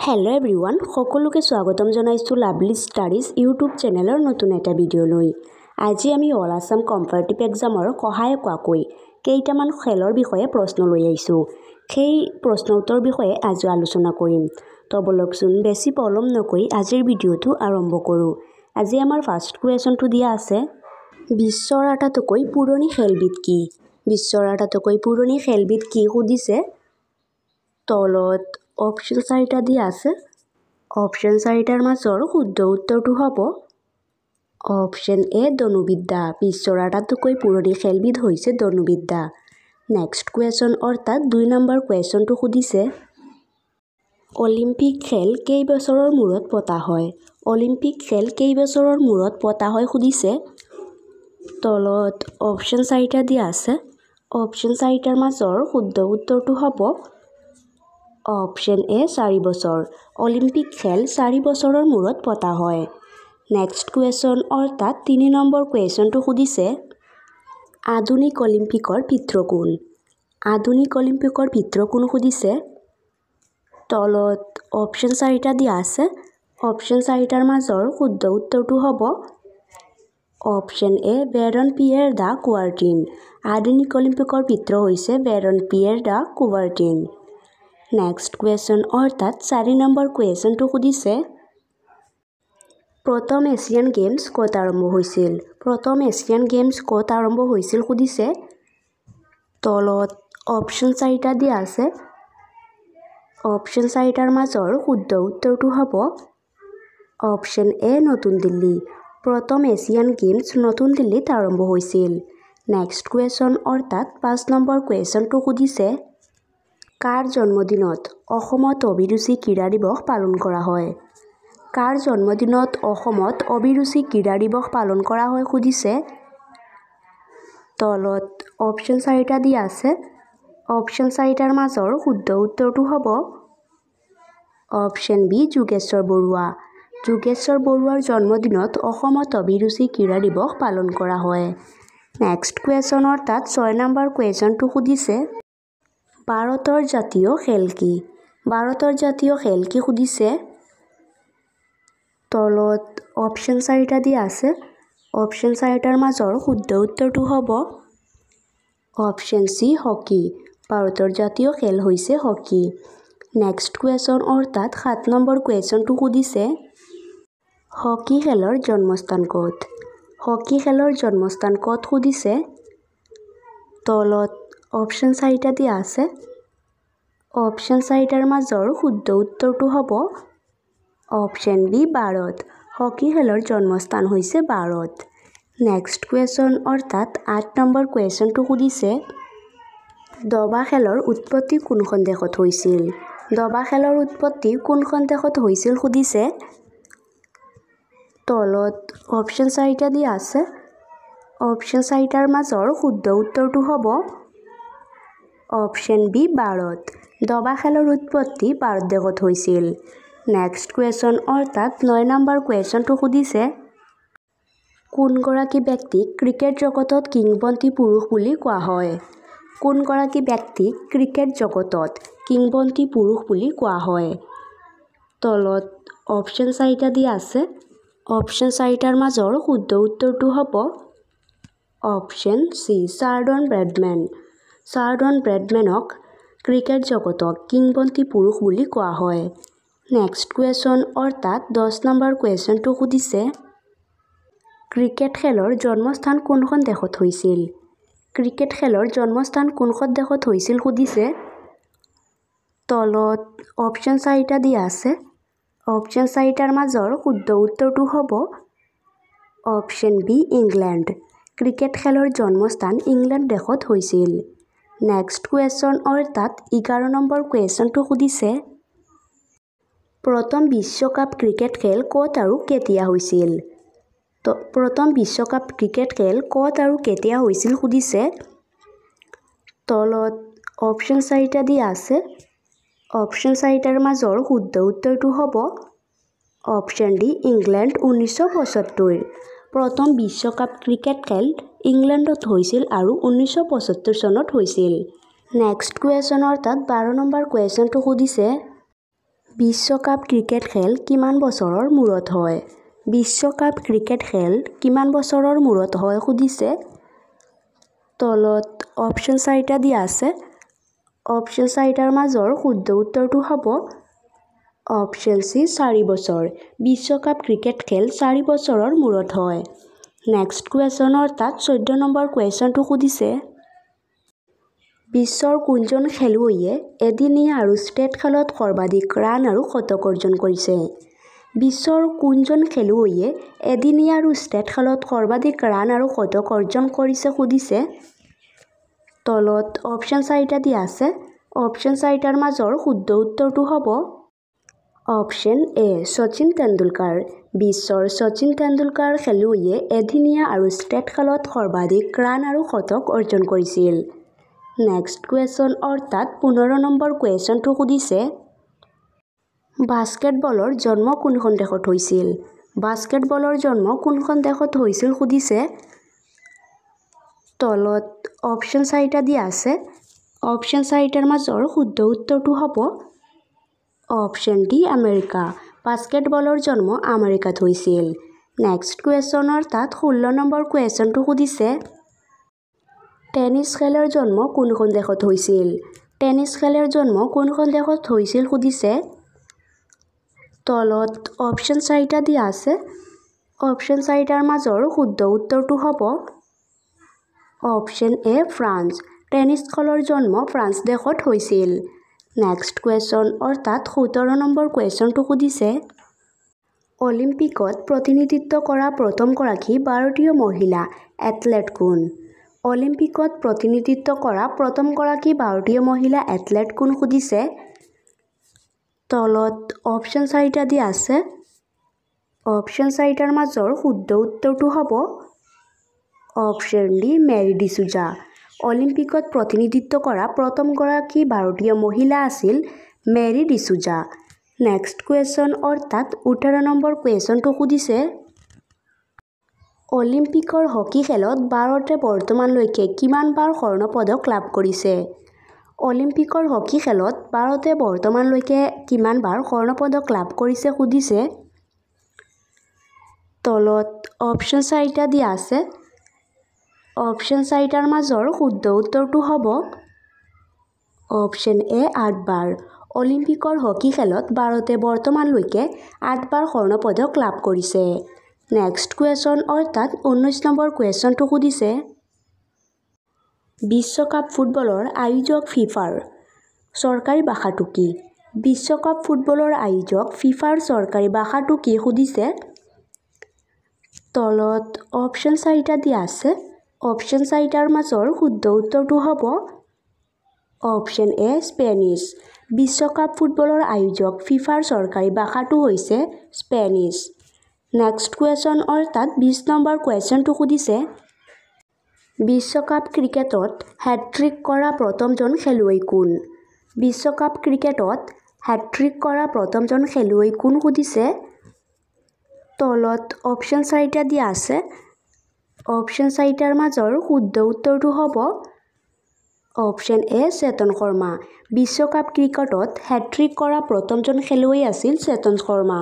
Hello everyone সকলোকে স্বাগতম জনাইছো লাভলি ষ্টাডিজ ইউটিউব চেনেলৰ নতুন এটা ভিডিও লৈ আজি আমি অল আসাম কম্পাৰেটিভ এক্সামৰ সহায়ক হোৱাকৈ কেইটামান খেলৰ বিষয়ে প্ৰশ্ন লৈ আহিছো সেই প্ৰশ্ন উত্তৰ বিষয়ে আজি আলোচনা কৰিম তো বলকচোন বেছি পলম নকৰি আজিৰ ভিডিওটো আৰম্ভ কৰো আজি আমাৰ ফাৰ্স্ট কোৱেশ্যনটো দিয়া আছে বিশ্বৰ আটাইতকৈ পুৰণি খেলবিধ কি বিশ্বৰ আটাইতকৈ পুৰণি খেলবিধ কি সুধিছে তলত অপশন 4টা দিয়া আছে অপশন 4টাৰ মাজৰ শুদ্ধ উত্তৰটো হ'ব অপশন এ ধনুবিদ্যা বিশ্বৰ আটাইতকৈ পুৰণি খেলবিধ হৈছে ধনুবিদ্যা নেক্সট কোৱেশ্যন অৰ্থাৎ 2 নম্বৰ কোৱেশ্যনটো সুধিছে অলিম্পিক খেল কেই বছৰৰ মূৰত পতা হয় অলিম্পিক খেল কেই বছৰৰ মূৰত পতা হয় সুধিছে তলত অপশন 4টা দিয়া আছে অপশন 4টাৰ মাজৰ শুদ্ধ উত্তৰটো হ'ব অপশন এ 4 বছৰ অলিম্পিক খেল 4 বছৰৰ মূৰত পতা হয় নেক্সট কোৱেশ্যন অৰ্থাৎ 3 নম্বৰ কোৱেশ্যনটো সুধিছে আধুনিক অলিম্পিকৰ পিতৃ কোন আধুনিক অলিম্পিকৰ পিতৃ কোন সুধিছে তলত অপশন 4টা দিয়া আছে অপশন 4টাৰ মাজৰ শুদ্ধ উত্তৰটো হ'ব অপশন এ বেৰন পিয়েৰ দা কুবাৰ্টিন আধুনিক অলিম্পিকৰ পিতৃ হৈছে বেৰন পিয়েৰ দা কুবাৰ্টিন নেক্সট কোৱেশ্যন অৰ্থাৎ 4 নম্বৰ কোৱেশ্যনটো সুধিছে প্ৰথম এছিয়ান গেমছ ক'ত আৰম্ভ হৈছিল প্ৰথম এছিয়ান গেমছ ক'ত আৰম্ভ হৈছিল সুধিছে তলত অপশন 4টা দিয়া আছে অপশন 4টাৰ মাজৰ শুদ্ধ উত্তৰটো হ'ব অপশন এ নতুন দিল্লী প্ৰথম এছিয়ান গেমছ নতুন দিল্লীত আৰম্ভ হৈছিল নেক্সট কোৱেশ্যন অৰ্থাৎ 5 নম্বৰ কোৱেশ্যনটো সুধিছে কাৰ জন্মদিনত অসমত অভিৰুচি ক্ৰীড়া দিৱস পালন কৰা হয় কাৰ জন্মদিনত অসমত অভিৰুচি ক্ৰীড়া দিৱস পালন কৰা হয় সুধিছে তলত অপশন 4টা দিয়া আছে অপশন 4টাৰ মাজৰ শুদ্ধ উত্তৰটো হ'ব অপশন বি যোগেশ্বৰ বৰুৱাৰ জন্মদিনত অসমত অভিৰুচি ক্ৰীড়া দিৱস পালন কৰা হয় নেক্সট কোৱেশ্যন অৰ্থাৎ 6 নম্বৰ কোৱেশ্যনটো সুধিছে ভাৰতৰ জাতীয় খেল কি ভাৰতৰ জাতীয় খেল কি সুধিছে তলত অপশন 4টা দিয়া আছে অপশন 4টাৰ মাজৰ শুদ্ধ উত্তৰটো হ'ব অপশন সি হকি ভাৰতৰ জাতীয় খেল হৈছে হকি নেক্সট কোৱেশ্যন অৰ্থাৎ 7 নম্বৰ কোৱেশ্যনটো সুধিছে হকি খেলৰ জন্মস্থান ক'ত হকি খেলৰ জন্মস্থান ক'ত সুধিছে তলত অপশন 4টা দিয়া আছে অপশন 4টাৰ মাজৰ শুদ্ধ উত্তৰটো হ'ব অপশন বি ভাৰত হকি খেলৰ জন্মস্থান হৈছে ভাৰত নেক্সট কোৱেশ্যন অৰ্থাৎ 8 নম্বৰ কোৱেশ্যনটো সুধিছে দবা খেলৰ উৎপত্তি কোনখন দেশত হৈছিল দবা খেলৰ উৎপত্তি কোনখন দেশত হৈছিল সুধিছে তলত অপশন 4টা দিয়া আছে অপশন 4টাৰ মাজৰ শুদ্ধ উত্তৰটো হ'ব অপশন বি ভাৰত দবা খেলৰ উৎপত্তি ভাৰত দেশত হৈছিল নেক্সট কোৱেশ্যন অৰ্থাৎ 9 নম্বৰ কোৱেশ্যনটো সুধিছে কোনগৰাকী ব্যক্তিক ক্ৰিকেট জগতত কিংবদন্তি পুৰুষ বুলি কোৱা হয় কোনগৰাকী ব্যক্তিক ক্ৰিকেট জগতত কিংবদন্তি পুৰুষ বুলি কোৱা হয় তলত অপশন 4টা দিয়া আছে অপশন 4টাৰ মাজৰ শুদ্ধ উত্তৰটো হ'ব অপশন সি চাৰ্লটন ব্ৰেডমেনক ক্ৰিকেট জগতক কিংবদন্তি পুৰুষ বুলি কোৱা হয় নেক্সট কোৱেশ্যন অৰ্থাৎ 10 নম্বৰ কোৱেশ্যনটো সুধিছে ক্ৰিকেট খেলৰ জন্মস্থান কোনখন দেশত হৈছিল ক্ৰিকেট খেলৰ জন্মস্থান কোনখন দেশত হৈছিল সুধিছে তলত অপশন 4টা দিয়া আছে অপশন 4টাৰ মাজৰ শুদ্ধ উত্তৰটো হ'ব অপশন বি ইংলেণ্ড ক্ৰিকেট খেলৰ জন্মস্থান ইংলেণ্ড দেশত হৈছিল নেক্সট কোৱেশ্যন অৰ্থাৎ 11 নম্বৰ কুৱেশ্যনটো সুধিছে প্ৰথম বিশ্বকাপ ক্ৰিকেট খেল ক'ত আৰু কেতিয়া হৈছিল তো প্ৰথম বিশ্বকাপ ক্ৰিকেট খেল ক'ত আৰু কেতিয়া হৈছিল সুধিছে তলত অপশন 4টা দিয়া আছে অপশন 4টাৰ মাজৰ শুদ্ধ উত্তৰটো হ'ব অপশন ডি ইংলেণ্ড 1975 প্ৰথম বিশ্বকাপ ক্ৰিকেট খেল ইংলেণ্ডত হৈছিল আৰু 1975 চনত হৈছিল নেক্সট কুৱেশ্যন অৰ্থাৎ 12 নম্বৰ কুৱেশ্যনটো সুধিছে বিশ্বকাপ ক্ৰিকেট খেল কিমান বছৰৰ মূৰত হয়? বিশ্বকাপ ক্ৰিকেট খেল কিমান বছৰৰ মূৰত হয় সুধিছে। তলত অপশ্যন 4টা দিয়া আছে। অপশ্যন 4টাৰ মাজৰ শুদ্ধ উত্তৰটো হ'ব অপশ্যন চি 4 বছৰ। বিশ্বকাপ ক্ৰিকেট খেল 4 বছৰৰ মূৰত হয়। নেক্সট কুৱেশ্যন অৰ্থাৎ 14 নম্বৰ কুৱেশ্যনটো সুধিছে। বিশ্বৰ কোনজন খেলুৱৈয়ে এদিনীয়া আৰু টেষ্ট খেলত সৰ্বাধিক ৰান আৰু শতক অৰ্জন কৰিছে? বিশ্বৰ কোনজন খেলুৱৈয়ে এদিনীয়া আৰু টেষ্ট খেলত সৰ্বাধিক ৰান আৰু শতক অৰ্জন কৰিছে সুধিছে। তলত অপশ্যন 4টা দিয়া আছে। অপশ্যন 4টাৰ মাজৰ শুদ্ধ উত্তৰটো হ'ব অপশ্যন এ শচীন তেণ্ডুলকাৰ। বিশ্বৰ শচীন তেণ্ডুলকাৰ খেলুৱৈয়ে এদিনীয়া আৰু টেষ্ট খেলত সৰ্বাধিক ৰান আৰু শতক অৰ্জন কৰিছিল। নেক্সট কুৱেশ্যন অৰ্থাৎ 15 নম্বৰ কুৱেশ্যনটো সুধিছে। বাস্কেটবলৰ জন্ম কোনখন দেশত হৈছিল? বাস্কেটবলৰ জন্ম কোনখন দেশত হৈছিল সুধিছে। তলত অপশ্যন 4টা দিয়া আছে। অপশ্যন 4টাৰ মাজৰ শুদ্ধ উত্তৰটো হ'ব অপশ্যন ডি আমেৰিকা। বাস্কেটবলৰ জন্ম আমেৰিকাত হৈছিল। নেক্সট কুৱেশ্যন অৰ্থাৎ 16 নম্বৰ কুৱেশ্যনটো সুধিছে। টেনিছ খেলৰ জন্ম কোনখন দেশত হৈছিল? টেনিছ খেলৰ জন্ম কোনখন দেশত হৈছিল সুধিছে। তলত অপশ্যন 4টা দিয়া আছে। অপশ্যন 4টাৰ মাজৰ শুদ্ধ উত্তৰটো হ'ব অপশ্যন এ ফ্ৰান্স। টেনিছ খেলৰ জন্ম ফ্ৰান্স দেশত হৈছিল। নেক্সট কুৱেশ্যন অৰ্থাৎ 17 নম্বৰ কুৱেশ্যনটো সুধিছে। অলিম্পিকত প্ৰতিনিধিত্ব কৰা প্ৰথমগৰাকী ভাৰতীয় মহিলা এথলেট কোন? অলিম্পিকত প্ৰতিনিধিত্ব কৰা প্ৰথমগৰাকী ভাৰতীয় মহিলা এথলেট কোন সুধিছে। তলত অপশ্যন 4টা দিয়া আছে। অপশ্যন 4টাৰ মাজৰ শুদ্ধ উত্তৰটো হ'ব অপশ্যন ডি মেৰী ডিচুজা। অলিম্পিকত প্ৰতিনিধিত্ব কৰা প্ৰথমগৰাকী ভাৰতীয় মহিলা আছিল মেৰী ডিচুজা। নেক্সট কুৱেশ্যন অৰ্থাৎ 18 নম্বৰ কুৱেশ্যনটো সুধিছে। অলিম্পিকৰ হকী খেলত ভাৰতে বৰ্তমানলৈকে কিমানবাৰ স্বৰ্ণ পদক লাভ কৰিছে? অলিম্পিকৰ হকী খেলত ভাৰতে বৰ্তমানলৈকে কিমানবাৰ স্বৰ্ণ পদক লাভ কৰিছে সুধিছে। তলত অপশ্যন 4টা দিয়া আছে। অপশ্যন 4টাৰ মাজৰ শুদ্ধ উত্তৰটো হ'ব অপশ্যন এ 8 বাৰ। অলিম্পিকৰ হকী খেলত ভাৰতে বৰ্তমানলৈকে 8 বাৰ স্বৰ্ণ পদক লাভ কৰিছে। নেক্সট কুৱেশ্যন অৰ্থাৎ 19 নম্বৰ কুৱেশ্যনটো সুধিছে। বিশ্বকাপ ফুটবলৰ আয়োজক ফিফাৰ চৰকাৰী ভাষাটো কি? বিশ্বকাপ ফুটবলৰ আয়োজক ফিফাৰ চৰকাৰী ভাষাটো কি সুধিছে। তলত অপশ্যন 4টা দিয়া আছে। অপশ্যন 4টাৰ মাজৰ শুদ্ধ উত্তৰটো হ'ব অপশ্যন এ স্পেনিছ। বিশ্বকাপ ফুটবলৰ আয়োজক ফিফাৰ চৰকাৰী ভাষাটো হৈছে স্পেনিছ। নেক্সট কুৱেশ্যন অৰ্থাৎ 20 নম্বৰ কুৱেশ্যনটো সুধিছে। বিশ্বকাপ ক্ৰিকেটত হেট্ৰিক কৰা প্ৰথমজন খেলুৱৈ কোন? বিশ্বকাপ ক্ৰিকেটত হেট্ৰিক কৰা প্ৰথমজন খেলুৱৈ কোন সুধিছে। তলত অপশ্যন 4টা দিয়া আছে। অপশ্যন 4টাৰ মাজৰ শুদ্ধ উত্তৰটো হ'ব অপশ্যন এ চেতন শৰ্মা। বিশ্বকাপ ক্ৰিকেটত হেট্ৰিক কৰা প্ৰথমজন খেলুৱৈ আছিল চেতন শৰ্মা।